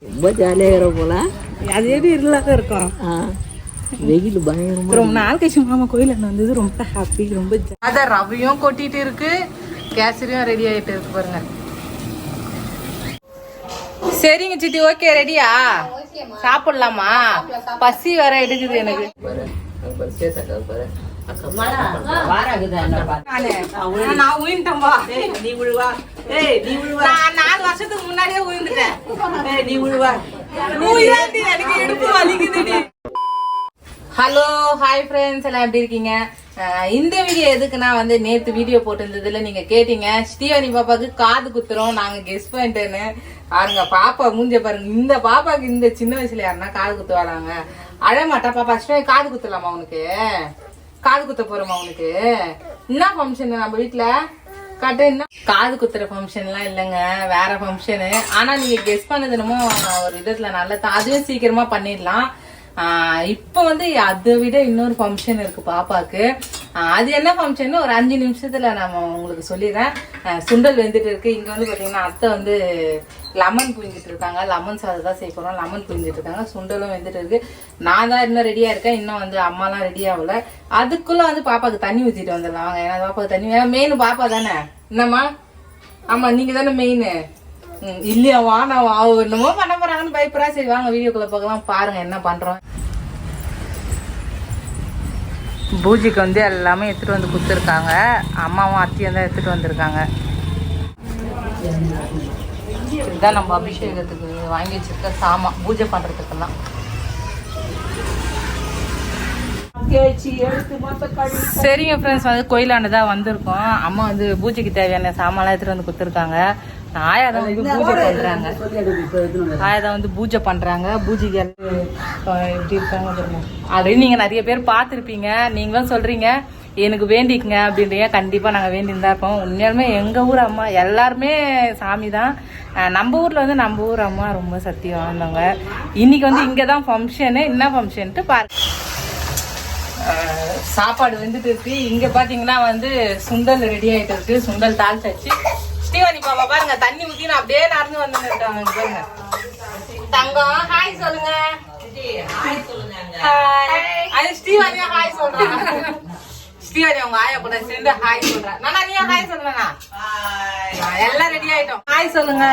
ரொம்ப ஜாலியாக இருக்கிற போல. அது எப்படி இருளாக இருக்கும். வெயில் பயங்கரமா. ரொம்ப நாள் கழிச்சு மாமா கோயில் வந்தது ரொம்ப ஹாப்பி. ரொம்ப அதான் ரவையும் கொட்டிட்டு இருக்கு, கேசரியும் ரெடி ஆகிட்டு இருக்கு பாருங்க. சரிங்க சித்தி, ஓகே ரெடியா? சாப்பிடலாமா? பசி வர எடுக்குது எனக்கு. நான் உயின்ட்டேன்பா. நீ விழுவா. நான் 4 வருஷத்துக்கு முன்னாடியே உயிர்ந்துட்டேன். நீ விழுவா. எனக்கு இடுப்பு வலிக்குதுடி. ஹலோ, ஹாய் ஃப்ரெண்ட்ஸ், எல்லாம் எப்படி இருக்கீங்க? இந்த வீடியோ எதுக்குன்னா வந்து நேற்று வீடியோ போட்டிருந்ததுல நீங்க கேட்டீங்க ஸ்ரீவாணி பாப்பாவுக்கு காது குத்துறோம் நாங்க கெஸ் பண்ணிட்டேன்னு. பாருங்க பாப்பா மூஞ்ச பாருங்க. இந்த பாப்பாக்கு இந்த சின்ன வயசுல யாருன்னா காது குத்துவாளாங்க? அழமாட்டா பாப்பா. ஸ்ரீ காது குத்தலாமா உனக்கு? காது குத்த போறோமா உனக்கு? என்ன ஃபங்க்ஷன் நம்ம வீட்டுல காட்டு? என்ன காது குத்துற ஃபங்க்ஷன்லாம் இல்லைங்க, வேற ஃபங்க்ஷனு. ஆனா நீங்க கெஸ் பண்ணது என்னமோ ஒரு விதத்துல நல்லதான், அதுவே சீக்கிரமா பண்ணிடலாம். இப்ப வந்து அதை விட இன்னொரு ஃபங்க்ஷன் இருக்கு பாப்பாக்கு. அது என்ன ஃபங்க்ஷன் ஒரு 5 நிமிஷத்துல நம்ம உங்களுக்கு சொல்லிடுறேன். சுண்டல் வெந்துட்டு இருக்கு. இங்க வந்து பாத்தீங்கன்னா அத்தை வந்து லெமன் புழிஞ்சிட்டு இருக்காங்க. லெமன் சாதம் தான் செய்ய போறோம். லெமன் புழிஞ்சிட்டு இருக்காங்க. சுண்டலும் வெந்துட்டு இருக்கு. நான் தான் இன்னும் ரெடியா இருக்கேன். இன்னும் வந்து அம்மாலாம் ரெடி ஆகல. அதுக்குள்ள வந்து பாப்பாக்கு தண்ணி ஊத்திட்டு வந்துடலாம் வாங்க. ஏன்னா பாப்பாக்கு தண்ணி மெயின் பாப்பா தானே. என்னம்மா? ஆமா, நீங்க தானே மெயின். இல்லையா வா, நான் என்னமோ பண்ண போறாங்கன்னு பயப்படுறா. சரி வாங்க வீடியோக்குள்ள பார்க்கலாம். பாருங்க என்ன பண்றோம். பூஜைக்கு வந்து எல்லாமே எடுத்துட்டு வந்து கொடுத்துருக்காங்க. அம்மாவும் அத்தியும் தான் எடுத்துட்டு வந்திருக்காங்க. இதுதான் நம்ம அபிஷேகத்துக்கு வாங்கி வச்சிருக்க சாமான், பூஜை பண்றதுக்கெல்லாம். சரிங்க ஃப்ரெண்ட்ஸ், வந்து கோயிலாண்டதான் வந்திருக்கோம். அம்மா வந்து பூஜைக்கு தேவையான சாமான்லாம் எடுத்துட்டு வந்து கொடுத்துருக்காங்க. ஆயாதான் வந்து பூஜை பண்றாங்க. ஆயாதான் வந்து பூஜை பண்றாங்க. பூஜைக்கு எப்படி இருக்காங்க பாருங்க. ஆல்ரெடி நீங்க நிறைய பேர் பார்த்துருப்பீங்க. நீங்களும் சொல்றீங்க எனக்கு வேண்டிக்குங்க அப்படின்றீங்க. கண்டிப்பா நாங்க வேண்டின்னு இருப்போம். உண்மையாலுமே எங்க ஊர் அம்மா எல்லாருமே சாமி தான். நம்ம ஊர்ல வந்து நம்ம ஊர் அம்மா ரொம்ப சக்தி வாழ்ந்தவங்க. இன்னைக்கு வந்து இங்கதான் ஃபங்க்ஷனு. என்ன ஃபங்க்ஷன்ட்டு பாருங்க. சாப்பாடு வந்துட்டு இருக்கு. இங்க பாத்தீங்கன்னா வந்து சுண்டல் ரெடி ஆயிட்டு இருக்கு. சுண்டல் தாளிச்சாச்சு. ஸ்ரீவாணி பாப்பா பாருங்க தண்ணி ஊத்தி நான் அப்படியே நடந்து வந்து இருக்காங்க பாருங்க. தங்கம் ஹாய் சொல்லுங்க. அது ஸ்ரீவாணியா ஹாய் சொல்றாங்க. ஸ்ரீவாணி அவங்க ஆயா கூட சேர்ந்து ஹாய் சொல்றாங்க. நானா நீயா ஹாய் சொல்லுங்க. எல்லாம் ரெடி ஆயிட்டோம். ஹாய் சொல்லுங்க.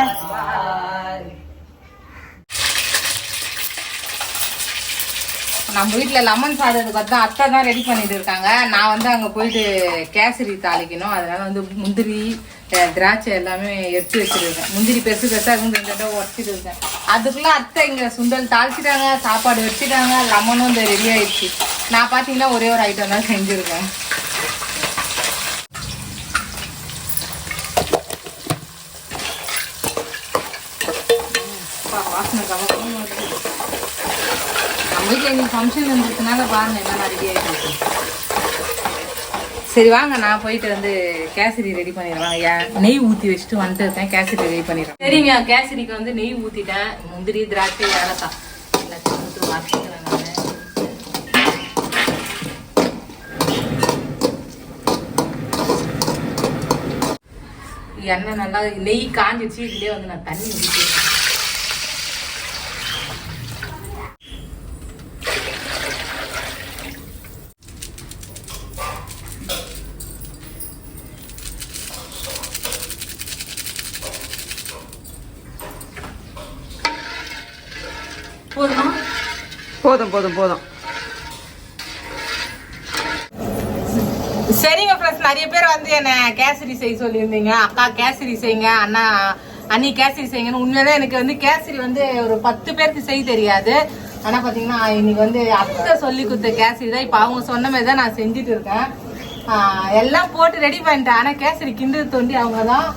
நம்ம வீட்டுல லெமன் சாதத்துக்கு வந்து அத்தை தான் ரெடி பண்ணிட்டு இருக்காங்க. நான் வந்து அங்க போயிட்டு கேசரி தாளிக்கணும். அதனால வந்து முந்திரி திராட்சை எல்லாமே எடுத்து வச்சிருக்கேன். முந்திரி பெருசு பெருசா இருந்து உடச்சிட்டு இருக்கேன். அதுக்குள்ள அத்தை இங்க சுண்டல் தாளிச்சிட்டாங்க, சாப்பாடு வச்சுட்டாங்க, லெமனும் இந்த ரெடி ஆயிடுச்சு. நான் பாத்தீங்கன்னா ஒரே ஒரு ஐட்டம் தான் செஞ்சிருக்கேன். வாசனை கவனம் நம்ம வீட்டில் எங்களுக்கு ஃபங்க்ஷன் இருந்ததுனால பாருங்க என்னென்ன ரெடி ஆகிட்டு இருக்கு. சரி வாங்க நான் போயிட்டு வந்து கேசரி ரெடி பண்ணிடுவேன். நெய் ஊற்றி வச்சுட்டு வந்துட்டு இருக்கேன். கேசரி ரெடி பண்ணிடுறேன். சரிங்க, கேசரிக்கு வந்து நெய் ஊற்றிட்டேன். முந்திரி திராட்சை ஏலக்காய் எல்லாத்தையும் ஊற்றி வாசிக்கிறேன். நான் எண்ணெய் நல்லா நெய் காஞ்சிடுச்சு. இதுலேயே வந்து நான் தண்ணி ஊற்றிடுறேன். போதும் போதும் போதும். சரிங்க ஃப்ரெண்ட்ஸ், நிறைய பேர் வந்து என்ன கேசரி செய்ய சொல்லியிருந்தீங்க. அக்கா கேசரி செய்யுங்க, அண்ணா அண்ணி கேசரி செய்யுங்கன்னு. உண்மையிலே எனக்கு வந்து கேசரி வந்து ஒரு 10 பேருக்கு செய்ய தெரியாது. ஆனா பாத்தீங்கன்னா இன்னைக்கு வந்து அத்தை சொல்லி கொடுத்த கேசரி தான். இப்ப அவங்க சொன்ன மாதிரி தான் நான் செஞ்சுட்டு இருக்கேன். எல்லாம் போட்டு ரெடி பண்ணிட்டேன். ஆனா கேசரி கிண்டு தோண்டி அவங்க தான்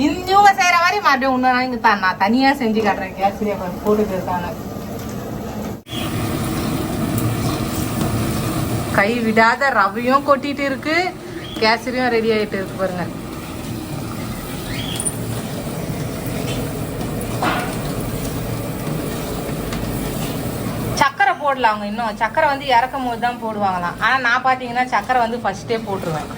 இவங்க செய்யற மாதிரி மறுபடியும் இன்னொரு நான் தனியா செஞ்சு காட்டுறேன். கேசரியை போட்டுட்டு இருக்காங்க. கை விடாத ரவையும் கொட்டிட்டு இருக்கு, கேசரியும் ரெடி ஆயிட்டு இருக்கு பாருங்க. சக்கரை போடலாம். அவங்க இன்னும் சக்கரை வந்து இறக்கும் போது தான் போடுவாங்களாம். ஆனா நான் பாத்தீங்கன்னா சக்கரை வந்து ஃபர்ஸ்டே போட்டுருவேன்.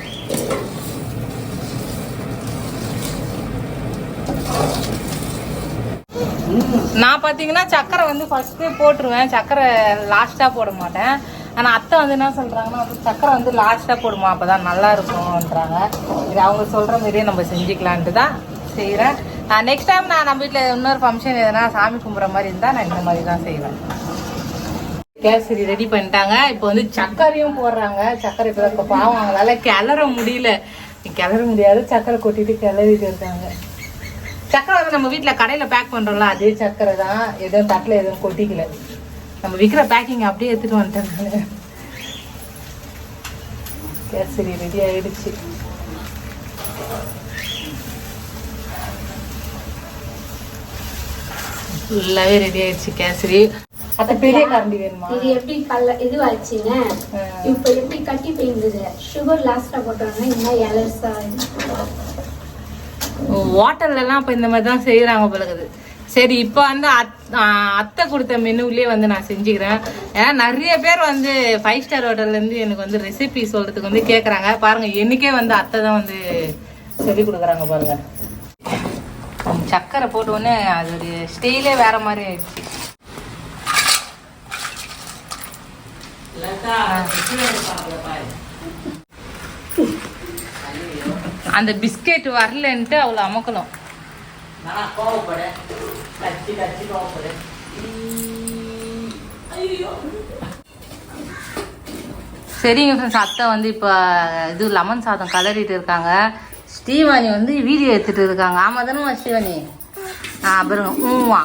நான் பார்த்தீங்கன்னா சக்கரை வந்து ஃபர்ஸ்ட்டே போட்டுருவேன், சக்கரை லாஸ்ட்டாக போட மாட்டேன். ஆனால் அத்தை வந்து என்ன சொல்கிறாங்கன்னா வந்து சக்கரை வந்து லாஸ்ட்டாக போடுமா, அப்போ தான் நல்லா இருக்கும்ன்றாங்க. இது அவங்க சொல்கிற மாதிரியே நம்ம செஞ்சுக்கலான்ட்டு தான் செய்கிறேன். நெக்ஸ்ட் டைம் நான் நம்ம வீட்டில் இன்னொரு ஃபங்க்ஷன் எதனா சாமி கும்பிட்ற மாதிரி இருந்தால் நான் இந்த மாதிரி தான் செய்வேன். கேசரி ரெடி பண்ணிட்டாங்க. இப்போ வந்து சக்கரையும் போடுறாங்க. சக்கரை இப்போ பாவம் அவங்களால கிளற முடியல, கிளற முடியாது, சக்கரை கொட்டிட்டு கிளறிட்டு இருக்காங்க. சக்கரை வந்து நம்ம வீட்டில் கடையில் பேக் பண்ணுறோம்ல அதே சக்கரை தான், எதுவும் தட்டில் எதுவும் கொட்டிக்கல. நம்ம விற்கிற பேக்கிங் அப்படியே எடுத்துகிட்டு வந்துட்டேன். கேசரி ரெடி ஆயிடுச்சு. ஃபுல்லாகவே ரெடி ஆயிடுச்சு கேசரி. அது பெரிய கரண்டி வேணுமா? இது எப்படி இது ஆச்சுங்க, இப்ப எப்படி கட்டி போயிருந்தது. சுகர் லாஸ்டா போட்டாங்கன்னா இன்னும் எலர்ஸா. ஹோட்டல்லாம் இப்போ இந்த மாதிரி தான் செய்கிறாங்க பழகுது. சரி, இப்போ வந்து அத்தை கொடுத்த மெனுவிலே வந்து நான் செஞ்சுக்கிறேன். ஏன்னா நிறைய பேர் வந்து 5 ஸ்டார் ஹோட்டல்லேருந்து எனக்கு வந்து ரெசிபி சொல்கிறதுக்கு வந்து கேட்குறாங்க. பாருங்கள், எனக்கே வந்து அத்தை தான் வந்து சொல்லி கொடுக்குறாங்க பாருங்கள். சக்கரை போட்டோன்னே அதோடைய ஸ்டைலே வேற மாதிரி ஆயிடுச்சு. அந்த பிஸ்கெட் வரலன்ட்டு அவ்வளோ அமக்கலம். சரிங்க ஃப்ரெண்ட்ஸ், அத்தை வந்து இப்போ இது லெமன் சாதம் கலரிட்டு இருக்காங்க. ஸ்ரீவாணி வந்து வீடியோ எடுத்துட்டு இருக்காங்க. ஆமா தானே ஸ்ரீவாணி? அப்புறம் ஊவா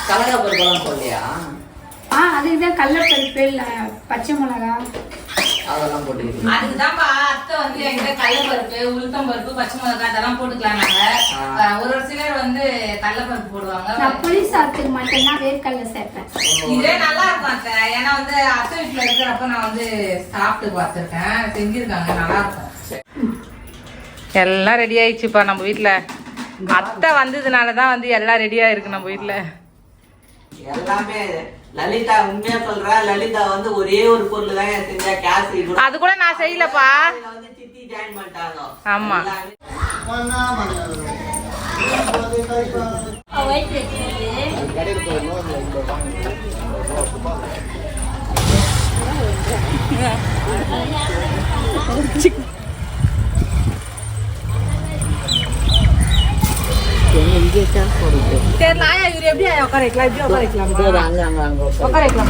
கலகப்பருப்பெல்லாம் போடலையா? அதுக்குதான் கடலைப்பருப்பு, பச்சை மிளகா அதெல்லாம் போட்டுக்கிட்டு அதுக்குதான்ப்பா அத்தை வந்து எங்க கடலைப்பருப்பு, உளுத்தம் பருப்பு, பச்சை மிளகாய் அதெல்லாம் போட்டுக்கலாம். நாங்க ஒரு சிலர் வந்து கடலைப்பருப்பு போடுவாங்க. நான் புளி சாதத்துக்கு மட்டும்தான் வேர்க்கடலை சேர்ப்பேன். இதே நல்லா இருக்கும் அத்தை. ஏன்னா வந்து அத்தை வீட்டுல இருக்கிறப்ப நான் வந்து சாப்பிட்டு பார்த்துருக்கேன், செஞ்சிருக்காங்க, நல்லா இருக்கும். எல்லாம் ரெடி ஆயிடுச்சுப்பா நம்ம வீட்டுல. அத்தை வந்ததுனாலதான் வந்து எல்லாம் ரெடியா இருக்கு நம்ம வீட்டுல. எல்லாமே லலிதா உண்மையா சொல்றா. லலிதா வந்து ஒரே ஒரு பொருள் தான் செஞ்சா, கேசரி. அது கூட நான் செய்யலப்பா. வந்து சித்தி ஜாயின் பண்ணிட்டாங்க. ஆமா, சரி நாயா இவரு எப்படி உட்கார வைக்கலாம்? இப்படி உட்கார வைக்கலாம், உட்கார வைக்கலாம்.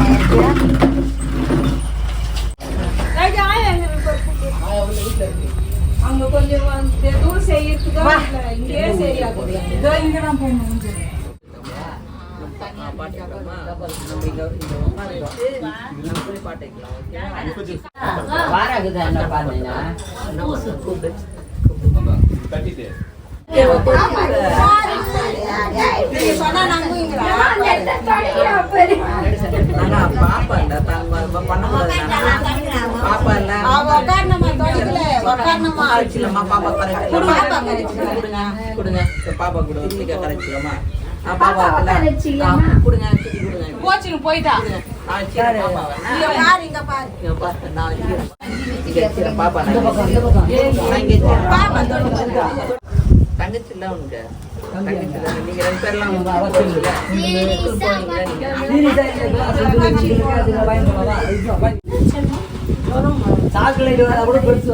அங்க கொஞ்சம் தூள் செய்யறதுக்கு இங்கே சரியாகும். இதோ இங்கதான் போகணும். கோச்சிங் போயிட்டா தங்கச்சி இல்ல உனக்கு? தங்கச்சி இல்ல, நீங்க 2 பேர்லாம் சாக்லேட் கூட பெருசு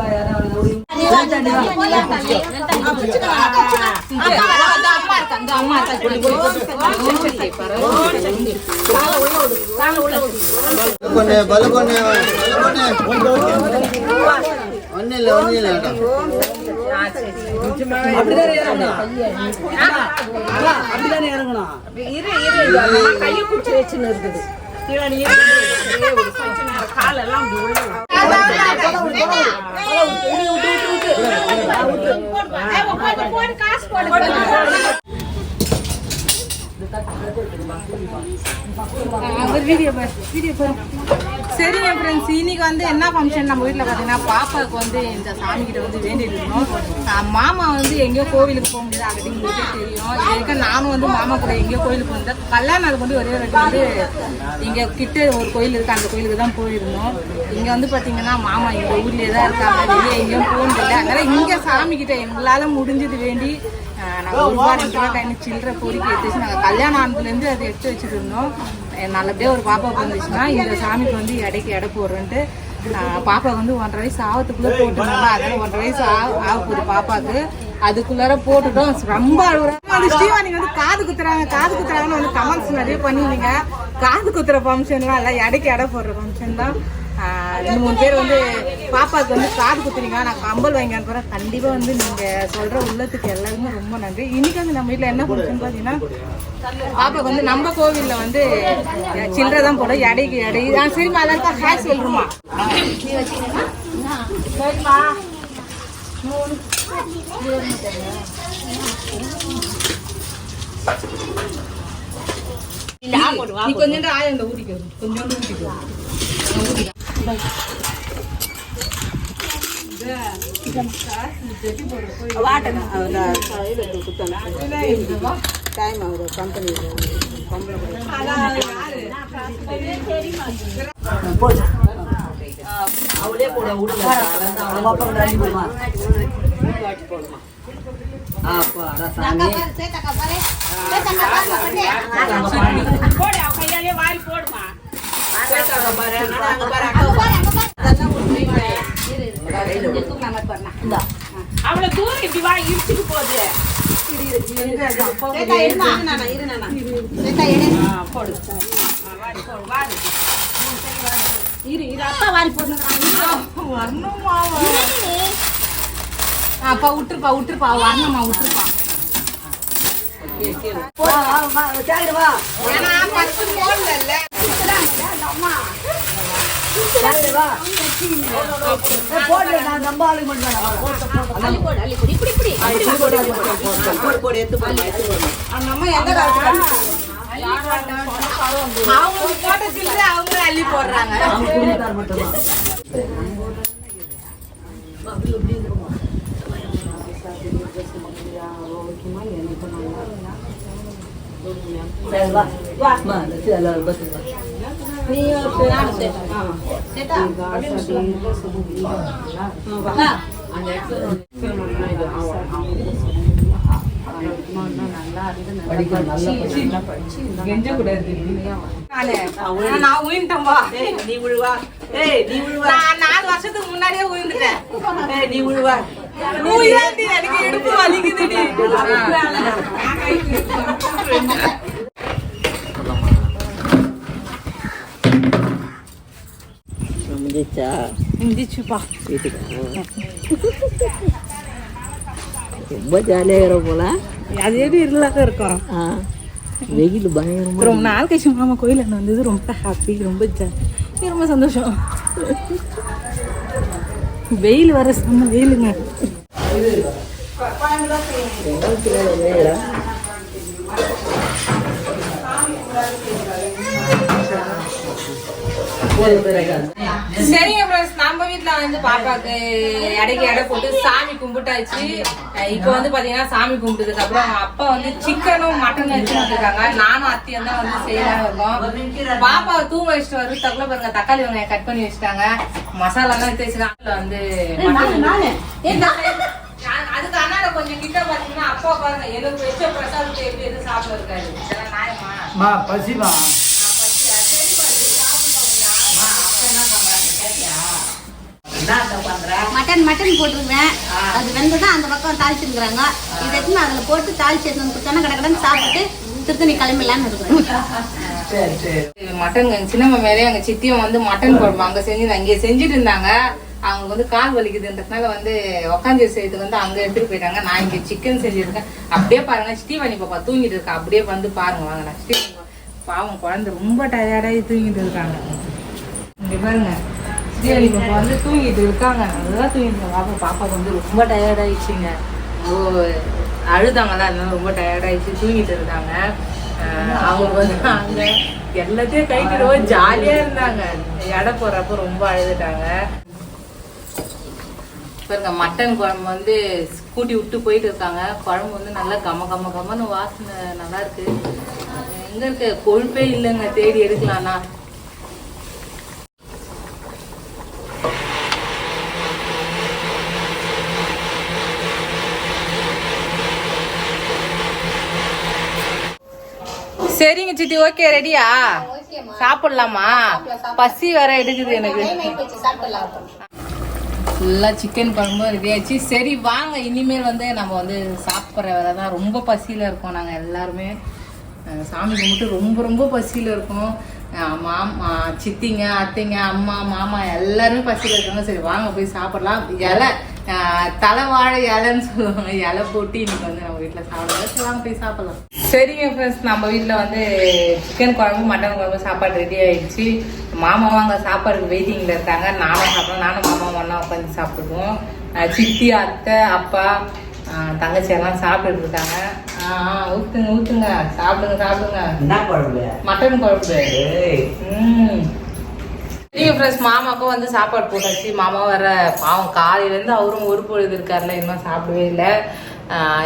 அப்படிதானே இறங்கணும். கையை பிடிச்சி வச்சுன்னு இருக்குது. காலெல்லாம் சரிங்க ஃப்ரெண்ட்ஸ், இன்னைக்கு வந்து என்ன ஃபங்க்ஷன் நம்ம வீட்டில் பார்த்தீங்கன்னா, பாப்பாவுக்கு வந்து இந்த சாமிக்கிட்ட வந்து வேண்டிட்டு இருக்கணும். மாமா வந்து எங்கேயோ கோவிலுக்கு போக முடியாது, ஆல்ரெடி உங்களுக்கே தெரியும். இதுக்கு நானும் வந்து மாமா கூட எங்கேயோ கோயிலுக்கு போயிருந்தேன். கல்யாணம் அதுக்கு வந்து ஒரே வாட்டி வந்து இங்கே கிட்ட ஒரு கோயில் இருக்குது, அந்த கோயிலுக்கு தான் போயிருந்தோம். இங்கே வந்து பார்த்தீங்கன்னா மாமா எங்கள் ஊர்லேயே தான் இருக்காங்க, வெளியே எங்கேயும் போகணும் இல்லை. அதனால் இங்கே சாமிக்கிட்ட எங்களால் முடிஞ்சது வேண்டி நாங்கள் 1 ரூபா 2 ரூபா கையில் சில்லறை பொறுக்கி எடுத்துச்சு. நாங்கள் கல்யாணம் ஆனதுலேருந்து அதை எடுத்து வச்சுட்டு இருந்தோம். நல்லபடியாக ஒரு பாப்பா வந்துச்சுன்னா இந்த சாமிக்கு வந்து எடைக்கு எடை போடுறேன்ட்டு பாப்பா வந்து 1.5 வயசு ஆகிறதுக்குள்ளே போட்டுருந்தாங்க. அதனால 1.5 வயசு ஆக போகுது பாப்பாவுக்கு. அதுக்குள்ளார போட்டுட்டோம். ரொம்ப அழுகுறாங்க. அது ஸ்ரீவாணி வந்து காது குத்துறாங்கன்னு வந்து கமெண்ட்ஸ் நிறைய பண்ணிருந்தீங்க. காது குத்துற ஃபங்க்ஷன்லாம் இல்லை, எடைக்கு எடை போடுற ஃபங்க்ஷன் தான். 2-3 பேர் வந்து பாப்பாவுக்கு வந்து காது குத்துறீங்க, நான் கம்பல் வாங்கியான்னு போகிறேன். கண்டிப்பாக வந்து நீங்கள் சொல்கிற உள்ளத்துக்கு எல்லாருமே ரொம்ப நன்றி. இன்னைக்கு வந்து நம்ம வீட்டில் என்ன ஃபங்க்ஷன் பார்த்தீங்கன்னா, பாப்பாவுக்கு வந்து நம்ம கோவிலில் வந்து சில்லறை தான் போடும். எடைக்கு எடை சரிம்மா, எல்லாருக்கும் ஹேர் சொல்லுமா சரிம்மா. நீ கொஞ்சம் ஆயிரம் ஊட்டிக்கோ, கொஞ்சோண்டு ஊட்டிக்கோ. அவளே போட விடுமா. கையாலே வாரி போடுமா. அவ்வளவு தூரம் இப்படி வா, இடிச்சுட்டு போகுது. அப்பா வாரி அப்பா விட்டுருப்பா வரணுமா விட்டுருப்பா. அவங்க அள்ளி போடுறாங்க. நான் உயின்ட்டேன்பா. நீ விழுவா. 4 வருஷத்துக்கு முன்னாடியே உயிர்ந்துட்டேன். நீ விழுவா. எனக்கு இடுப்பு வலிக்குதுடி. முடிச்சுப்பா. ரொம்ப ஜாலியாக இருக்கிற போல. அதே இருளாக இருக்கோம். வெயில் பயங்கரமா. ரொம்ப நாள் கழிச்சு மாமா கோயில் வந்தது. ரொம்ப ஹாப்பி, ரொம்ப சந்தோஷம். வெயில் வர செம்ம வெயிலுங்க. சரிங்க ஃப்ரெண்ட்ஸ், நம்ம வீட்டுல வந்து பாப்பாக்கு எடைக்கு எடை போட்டு சாமி கும்பிட்டாச்சு. இப்போ வந்து பாத்தீங்கன்னா சாமி கும்பிட்டதுக்கு அப்புறம் அப்பா வந்து சிக்கனும் மட்டனும் வச்சுட்டு வந்திருக்காங்க. நானும் அத்தியம் தான் வந்து செய்யலாம் இருக்கோம். பாப்பாவை தூங்க வச்சுட்டு வரும் தக்குல பாருங்க, தக்காளி வெங்காயம் கட் பண்ணி வச்சுட்டாங்க. மசாலா எல்லாம் எடுத்து வச்சுக்காங்க. வந்து அதுக்கு அண்ணால கொஞ்சம் கிட்ட பாத்தீங்கன்னா அப்பா பாருங்க எனக்கு வச்ச பிரசாதத்தை எப்படி எதுவும் சாப்பிட இருக்காரு. நியாயமா பசிமா. மட்டன் போட்டுருவேன். அது வெந்ததான் அந்த பக்கம் தாளிச்சுருக்குறாங்க. இதை எடுத்து அதில் போட்டு தாளிச்சு எடுத்து கொடுத்தானே கடற்கடன்னு சாப்பிட்டு திருத்தணி கிளம்பிடலான்னு இருக்கிறேன். மட்டன் சின்னம்மா மேலே எங்க சித்தியும் வந்து மட்டன் குழம்பு அங்க செஞ்சு அங்கே செஞ்சுட்டு இருந்தாங்க. அவங்களுக்கு வந்து கால் வலிக்குதுன்றதுனால வந்து உக்காந்து செய்யறதுக்கு வந்து அங்க எடுத்துட்டு போயிட்டாங்க. நான் இங்க சிக்கன் செஞ்சிருக்கேன். அப்படியே பாருங்க, ஸ்ரீவாணி பாப்பா தூங்கிட்டு இருக்கா. அப்படியே வந்து பாருங்க வாங்க. ஸ்ரீவாணி பாவம் குழந்தை ரொம்ப டயர்டாகி தூங்கிட்டு இருக்காங்க. இங்க பாருங்க, ஸ்ரீவாணி பாப்பா வந்து தூங்கிட்டு இருக்காங்க. அதுதான் தூங்கிட்டு இருக்காங்க. பாப்பாவுக்கு வந்து ரொம்ப டயர்டாயிடுச்சுங்க. அழுதாங்களா, அதனால ரொம்ப டயர்டாயிடுச்சு, தூங்கிட்டு இருக்காங்க. அவங்க வந்து அங்க எல்லாத்தையும் கைட்டு ஜாலியா இருந்தாங்க. எடை போடுறப்ப ரொம்ப அழுதுட்டாங்க. பாருங்க, மட்டன் குழம்பு வந்து கூட்டி விட்டு போயிட்டு இருக்காங்க. குழம்பு வந்து நல்லா கம்மன்னு வாசனை நல்லா இருக்கு. எங்க இருக்கு கொழுப்பே இல்லைங்க, தேடி எடுக்கலாம்னா. சரிங்க சித்தி, ஓகே, ரெடியா? சாப்பிடலாமா? பசி வேற எடுக்குது எனக்கு. ஃபுல்லா சிக்கன் குழம்பு ரெடி ஆச்சு. சரி வாங்க, இனிமேல் வந்து நம்ம வந்து சாப்பிட்ற வேலை தான். ரொம்ப பசியில இருக்கோம் நாங்க எல்லாருமே. சாமி கும்பிட்டு ரொம்ப ரொம்ப பசியில இருக்கோம். மாமா, சித்திங்க, அத்தைங்க, அம்மா, மாமா எல்லாருமே பசியில இருக்காங்க. சரி வாங்க போய் சாப்பிடலாம். இலை தலைவாழை இலைன்னு சொல்லுவாங்க, இலை போட்டு இன்னைக்கு வந்து நம்ம வீட்டில் சாப்பிடலாம். சரி வாங்க போய் சாப்பிடலாம். சரிங்க ஃப்ரெண்ட்ஸ், நம்ம வீட்டில் வந்து சிக்கன் குழம்பு, மட்டன் குழம்பு சாப்பாடு ரெடி ஆயிடுச்சு. மாமாவும் அங்கே சாப்பாடுக்கு வெயிட்டிங்கில் இருக்காங்க. நானும் சாப்பிடுவோம், நானும் மாமாவும் ஒன்றா உட்காந்து சாப்பிடுவோம். சித்தி, அத்தை, அப்பா, தங்கச்சி எல்லாம் சாப்பிட்டுட்டு இருக்காங்க. ஊத்துங்க ஊத்துங்க, சாப்பிடுங்க சாப்பிடுங்க. என்ன குழம்பு? மட்டன் குழம்பு. சரிங்க ஃப்ரெண்ட்ஸ், மாமாவுக்கும் வந்து சாப்பாடு போட்டாச்சு. மாமாவும் வேற பாவம் காலையிலேருந்து அவரும் ஒரு பொழுது இருக்காருல, இன்னும் சாப்பிடவே இல்லை.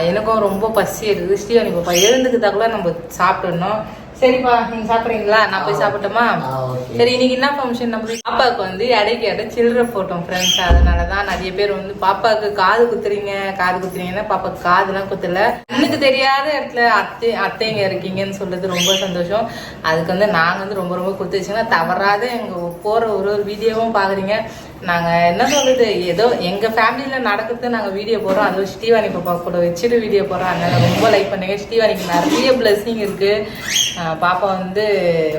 எனக்கும் ரொம்ப பசி எடுக்குது. ஸ்ரீவாணி பாப்பா எழுந்துக்கிட்டாக்குள்ள நம்ம சாப்பிடணும். சரிப்பா, நீங்க சாப்பிட்றீங்களா? நான் போய் சாப்பிட்டோமா? சரி, இன்னைக்கு என்ன ஃபங்க்ஷன்? நம்ம பாப்பாவுக்கு வந்து இடைக்கு இடம் சில்லறை போட்டோம் ஃப்ரெண்ட்ஸ். அதனாலதான் நிறைய பேர் வந்து பாப்பாவுக்கு காது குத்துறீங்கன்னா பாப்பாவுக்கு காதுலாம் குத்தல. எனக்கு தெரியாத இடத்துல அத்தைங்க இருக்கீங்கன்னு சொல்றது ரொம்ப சந்தோஷம். அதுக்கு வந்து நாங்க வந்து ரொம்ப ரொம்ப குத்து வச்சுன்னா தவறாத எங்க போற ஒரு வீடியோவும் பாக்குறீங்க. நாங்க என்ன சொல்றது, ஏதோ எங்க ஃபேமிலியில நடக்கிறது நாங்க வீடியோ போறோம். அதுவும் ஸ்ரீவாணி பாப்பா கூட வச்சுட்டு வீடியோ போறோம். அதனால ரொம்ப லைக் பண்ணுங்க. ஸ்ரீவாணிக்கு நிறைய பிளஸிங் இருக்கு. பாப்பா வந்து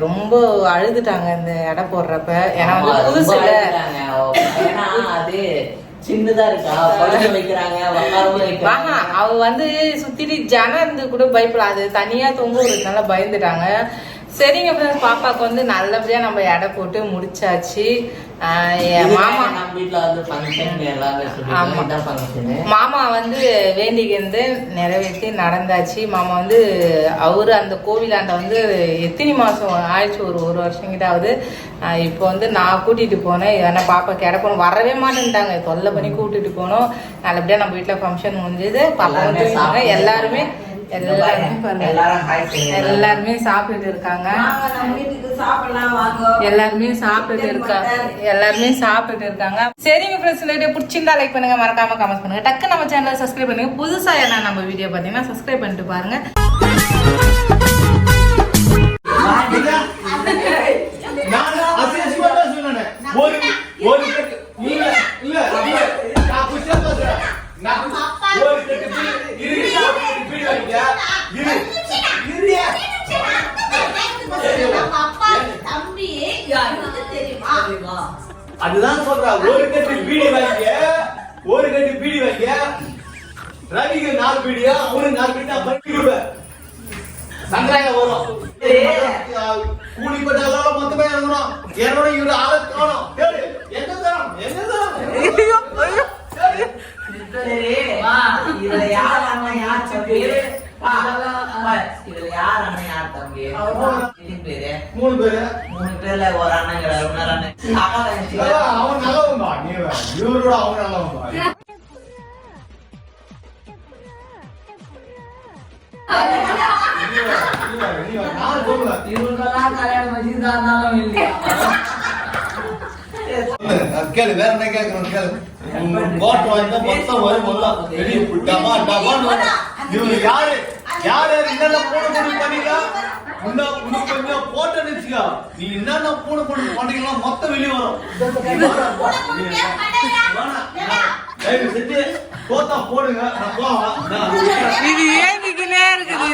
ரொம்ப அழுதுட்டாங்க இந்த எடை போடுறப்ப. ஏன்னா வந்து புதுசு இல்ல, அது சின்னதா இருக்கா, குழந்தை வைக்கிறாங்க, அவ வந்து சுத்திட்டு ஜனம் இருந்து கூட பயப்படாது, தனியா தொங்க விடுறதுனால பயந்துட்டாங்க. சரிங்க ஃப்ரெண்ட்ஸ், பாப்பாவுக்கு வந்து நல்லபடியா நம்ம எடை போட்டு முடிச்சாச்சு. மாமா மாமா வந்து வேண்டிக்கிருந்து நிறைவேற்றி நடந்தாச்சு. மாமா வந்து அவரு அந்த கோவிலாண்ட வந்து எத்தனை மாசம் ஆயிடுச்சு, ஒரு வருஷம் கிட்ட ஆகுது. இப்போ வந்து நான் கூட்டிட்டு போனேன். ஏன்னா பாப்பா கிடப்பணும், வரவே மாட்டேன்ட்டாங்க. தொல்லை பண்ணி கூட்டிட்டு போனோம். நல்லபடியா நம்ம வீட்டுல ஃபங்க்ஷன் முடிஞ்சது. பாப்பா வந்து எல்லாருமே எல்லாருமே சாப்பிட்டுட்டு இருக்காங்க. சரிங்க ஃப்ரெண்ட்ஸ், பிடிச்சிருந்தா லைக் பண்ணுங்க, மறக்காம கமெண்ட் பண்ணுங்க. டக்கு நம்ம சேனலை சப்ஸ்கிரைப் பண்ணுங்க. புதுசா என்ன நம்ம வீடியோ பாத்தீங்கன்னா சப்ஸ்கிரைப் பண்ணிட்டு பாருங்க. அதுதான் சொல்றா, ஒரு கட்டு பீடி வாங்க ரவிக்கு 4 பீடியா, அவரு 4 பீடியா பண்ணிடுவேன். சங்கராயம் வரும், கூலிப்பட்டாலும் மொத்தமே இறங்கணும். என்னோட இவரு ஆளை காணும். என்ன தரம் இதுல யார் அண்ணன் யார் தம்பி? இதுல யார் அண்ணன் யார் தம்பி? 3 பேர்ல ஒரு அண்ணன் கிடையாது. அவன் நல்லவன்பா, இவரோட அவன் நல்லவன்பா. இவங்கெல்லாம் கல்யாணம் வச்சுதான் இல்லையா? கேளு, வேற என்ன கேட்கணும் கேளு. கோட் வாங்கினா மொத்தம் வரும். இவங்க யாரு என்னென்ன பூனை பண்ணீங்களா? கொஞ்சம் போட்டோன்னு வச்சுக்கா, நீ என்னென்ன பூனை பண்ணீங்களா மொத்தம் வெளியே வரும். செஞ்சு போத்தா போடுங்க, நான் போவேன். இது ஏங்கிக்கினே இருக்குது.